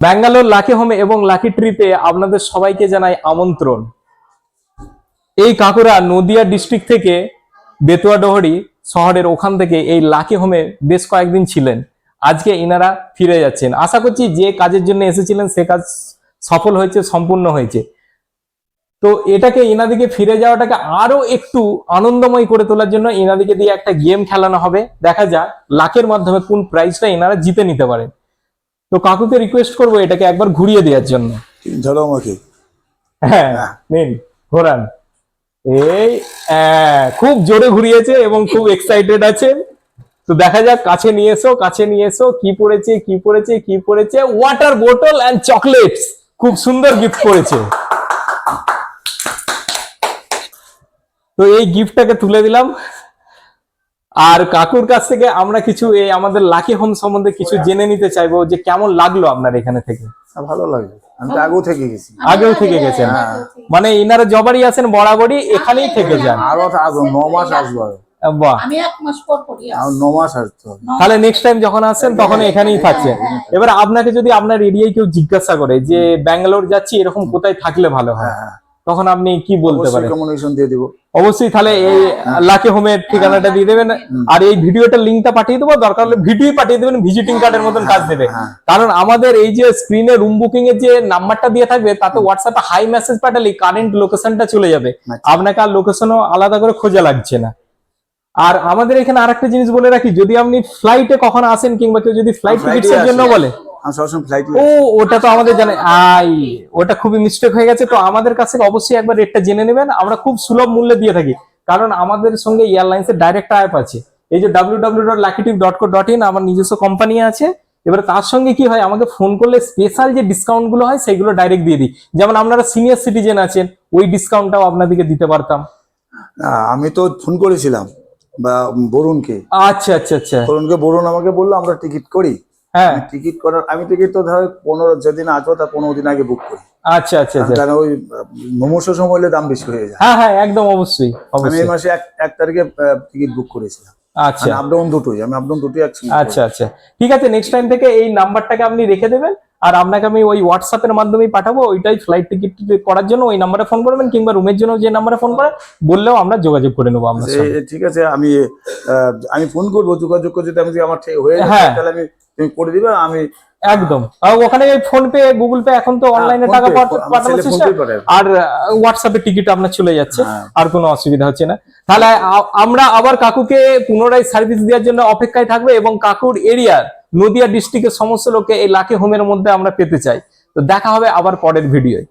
Bangalore lucky হোমে এবং lucky ট্রিপে আপনাদের সবাইকে জানাই আমন্ত্রণ। এই কাকুরা নদিয়া ডিস্ট্রিক্ট থেকে বেতুয়াডহরি শহরের ওখান থেকে এই লাকি হোমে বেশ কয়েকদিন ছিলেন। আজকে ইনারা ফিরে যাচ্ছেন। আশা করছি যে কাজের জন্য এসেছিলেন সে কাজ সফল হয়েছে, সম্পূর্ণ হয়েছে। তো এটাকে ইনাদিকে ফিরে যাওয়াটাকে আরো একটু আনন্দময় করে তোলার জন্য ইনাদিকে দিয়ে একটা গেম খেলানো হবে। দেখা যাক লাকের মাধ্যমে কোন প্রাইজটা ইনারা জিতে নিতে পারেন। তো কাকুকে রিকোয়েস্ট করবো এটাকে একবার ঘুরিয়ে দেওয়ার জন্য। ধরো আমাকে। হ্যাঁ নিন ঘোরান। এই খুব জোরে ঘুরিয়েছে এবং খুব এক্সাইটেড আছে। তো দেখা যাক, কাছে নিয়ে এসো, কাছে নিয়ে এসো। কি পড়েছে কি পড়েছে কি পড়েছে? ওয়াটার বোতল অ্যান্ড চকলেটস। খুব সুন্দর গিফট করেছে। তো এই গিফটটাকে তুলে দিলাম। আর কাকুর কাছ থেকে আমরা কিছু এই আমাদের লাকি হোম সম্বন্ধে কিছু জেনে নিতে চাইবো যে কেমন লাগলো আপনার এখানে থেকে। ভালো লাগে, আমি তো আগেও থেকে গেছি। আগেও থেকে গেছেন? মানে ইনারা জবারই আছেন, বরাবরই এখানেই থেকে যান? আরো 9 মাস আসবো। বাহ, আমি 1 মাস পর পরই আসি। 9 মাস আসতে হবে। তাহলে নেক্সট টাইম যখন আসেন তখন এখানেই থাকছেন। এবার আপনাকে যদি আপনার এরিয়ায় কেউ জিজ্ঞাসা করে যে ব্যাঙ্গালোর যাচ্ছি, এরকম কোথায় থাকলে ভালো হয়, তখন আপনি কি বলতে পারেন? কমিউনিকেশন দিয়ে দিব অবশ্যই। তাহলে এই লাকি হোমের ঠিকানাটা দিয়ে দেবেন আর এই ভিডিওটার লিঙ্কটা পাঠিয়ে দেবো। দরকার হলে ভিডিও পাঠিয়ে দেবেন, ভিজিটিং কার্ডের মতন কাজ দেবে। কারণ আমাদের এই যে স্ক্রিনে রুম বুকিং এর যে নাম্বারটা দিয়ে থাকবে তাতে হোয়াটসঅ্যাপে হাই মেসেজ পাঠালে কারেন্ট লোকেশনটা চলে যাবে। আপনাকে আর লোকেশনও আলাদা করে খোঁজা লাগছে না। আর আমাদের এখানে আরেকটা জিনিস বলে রাখি, যদি আপনি ফ্লাইটে কখনো আসেন কিংবা কেউ যদি ফ্লাইট টিকিটসের জন্য বলে, ও ওটা তো আমাদের জানে, ওটা খুবই মিস্টেক হয়ে গেছে। তো আমাদের কাছে অবশ্যই একবার রেটটা জেনে নেবেন। আমরা খুব সুলভ মূল্যে দিয়ে থাকি, কারণ আমাদের সঙ্গে এয়ারলাইন্সের ডাইরেক্ট অ্যাপ আছে। এই যে www.luckytrip.co.in আমার নিজস্ব কোম্পানি আছে। এবার তার সঙ্গে কি হয়, আমাকে ফোন করলে স্পেশাল যে ডিসকাউন্ট গুলো হয় সেগুলো ডাইরেক্ট দিয়ে দিই। যেমন আপনারা সিনিয়র সিটিজেন আছেন, ওই ডিসকাউন্টটাও আপনাদেরকে দিতে পারতাম। আমি তো ফোন করেছিলাম বা বরুণকে। আচ্ছা আচ্ছা আচ্ছা। বরুণ আমাকে বললো আমরা টিকিট করি। হ্যাঁ, টিকিট করার আমি টিকিট তো ধর 15 যেদিন আসবো তার 15 দিন আগে বুক করি। আচ্ছা আচ্ছা আচ্ছা। কারণ ওই নমস্য সময় হলে দাম বেশি হয়ে যায়। হ্যাঁ হ্যাঁ একদম অবশ্যই। আমি এই মাসে 1 তারিখে টিকিট বুক করেছিলাম। আচ্ছা, আপ ডাউন দুটোই, আমি আপ ডাউন দুটোই একসঙ্গে। আচ্ছা আচ্ছা ঠিক আছে। নেক্সট টাইম থেকে এই নাম্বারটাকে আপনি রেখে দেবেন আর আপনাকে আমি ওই হোয়াটসঅ্যাপের মাধ্যমেই পাঠাবো। ওইটাই ফ্লাইট টিকিট করার জন্য ওই নাম্বারে ফোন করবেন, কিংবা রুমের জন্য যে নাম্বারে ফোন করেন বললেও আমরা যোগাযোগ করে নেবো আপনার সঙ্গে। ঠিক আছে, আমি ফোন করবো, যোগাযোগ করে যদি আমি আমার হয়ে যায় তাহলে আমি তুমি করে দিবে। আমি একদম ওখানে ফোন পে, গুগল পে, এখন তো অনলাইনে টাকা পাঠানোর সিস্টেম, আর হোয়াটসঅ্যাপে টিকিট আপনার চলে যাচ্ছে, আর কোনো অসুবিধা হচ্ছে না। তাহলে আমরা আবার কাকুকে পুনরায় সার্ভিস দেওয়ার জন্য অপেক্ষায় থাকবে এবং কাকুর এরিয়ার নদিয়া ডিস্ট্রিক্টের সমস্ত লোককে এই লাকি হোমের মধ্যে আমরা পেতে চাই। তো দেখা হবে আবার পরের ভিডিওয়।